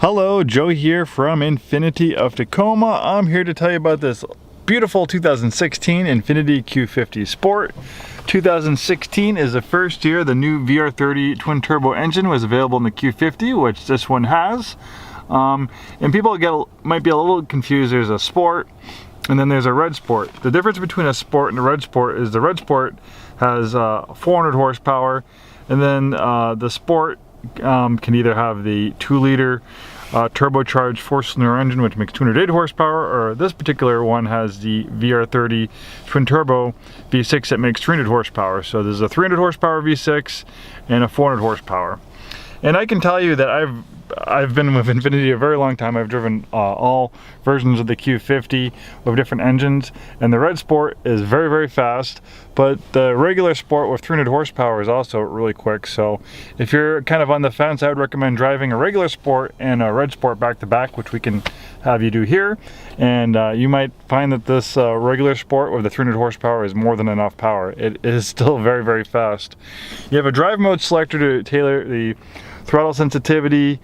Hello, Joe here from Infiniti of Tacoma. I'm here to tell you about this beautiful 2016 Infiniti Q50 Sport. 2016 is the first year the new VR30 twin turbo engine was available in the Q50, which this one has. And people might be a little confused. There's a Sport and then there's a Red Sport. The difference between a Sport and a Red Sport is the Red Sport has 400 horsepower, and then the Sport can either have the 2-liter turbocharged 4-cylinder engine, which makes 208 horsepower, or this particular one has the VR30 twin turbo V6 that makes 300 horsepower. So there's a 300 horsepower V6 and a 400 horsepower. And I can tell you that I've been with Infiniti a very long time. I've driven all versions of the Q50 with different engines, and the Red Sport is very, very fast, but the regular Sport with 300 horsepower is also really quick. So if you're kind of on the fence, I would recommend driving a regular Sport and a Red Sport back to back, which we can have you do here. And you might find that this regular Sport with the 300 horsepower is more than enough power. It is still very, very fast. You have a drive mode selector to tailor the throttle sensitivity,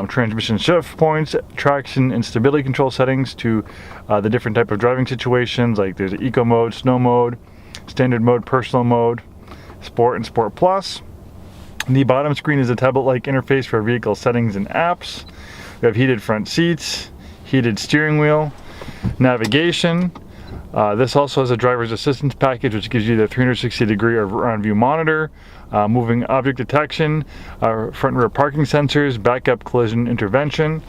transmission shift points, traction and stability control settings to the different type of driving situations, like there's eco mode, snow mode, standard mode, personal mode, sport and sport plus. The bottom screen is a tablet-like interface for vehicle settings and apps. We have heated front seats, heated steering wheel, navigation. This also has a driver's assistance package, which gives you the 360-degree around view monitor, moving object detection, front and rear parking sensors, backup collision intervention.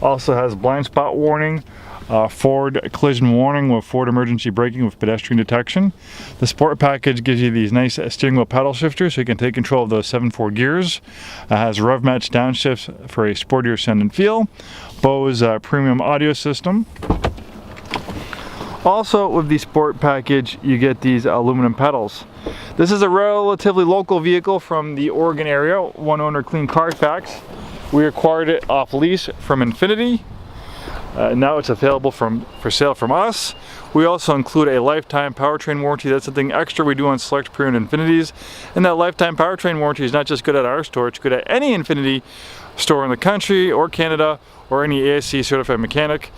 Also has blind spot warning, forward collision warning with forward emergency braking with pedestrian detection. The Sport package gives you these nice steering wheel paddle shifters so you can take control of those 7/4 gears. It has rev match downshifts for a sportier sound and feel. Bose premium audio system. Also with the Sport package, you get these aluminum pedals. This is a relatively local vehicle from the Oregon area, one owner clean Carfax. We acquired it off lease from Infiniti. Now it's available for sale from us. We also include a lifetime powertrain warranty. That's something extra we do on select pre-owned Infinitis. And that lifetime powertrain warranty is not just good at our store, it's good at any Infiniti store in the country or Canada or any ASC certified mechanic.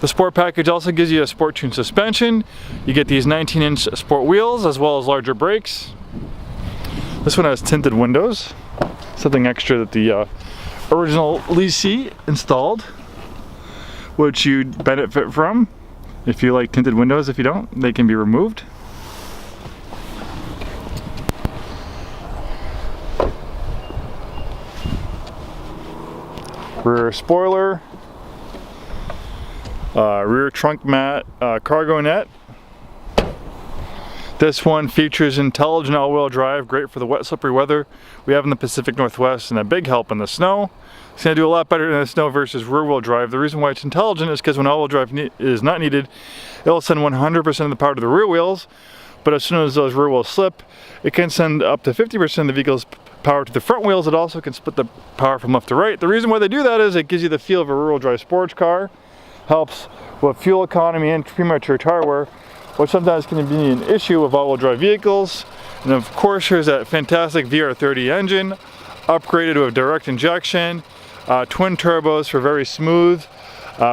The Sport package also gives you a Sport Tune suspension. You get these 19-inch Sport wheels as well as larger brakes. This one has tinted windows, something extra that the original leasee installed, which you'd benefit from if you like tinted windows. If you don't, they can be removed. Rear spoiler, rear trunk mat, cargo net. This one features intelligent all-wheel drive, great for the wet, slippery weather we have in the Pacific Northwest, and a big help in the snow. It's going to do a lot better in the snow versus rear-wheel drive. The reason why it's intelligent is because when all-wheel drive is not needed, it will send 100% of the power to the rear wheels, but as soon as those rear wheels slip, it can send up to 50% of the vehicle's power to the front wheels. It also can split the power from left to right. The reason why they do that is it gives you the feel of a rear-wheel drive sports car, helps with fuel economy and premature tire wear, which sometimes can be an issue with all-wheel drive vehicles. And of course, here's that fantastic VR30 engine, upgraded with direct injection, twin turbos for very smooth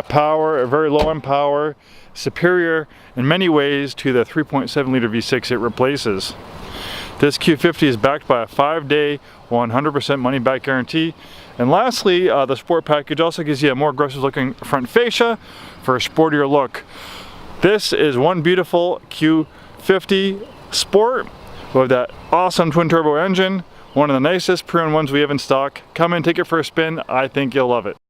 power, very low end power, superior in many ways to the 3.7-liter V6 it replaces. This Q50 is backed by a 5-day, 100% money-back guarantee. And lastly, the Sport package also gives you a more aggressive-looking front fascia for a sportier look. This is one beautiful Q50 Sport with that awesome twin-turbo engine, one of the nicest pre-owned ones we have in stock. Come in, take it for a spin. I think you'll love it.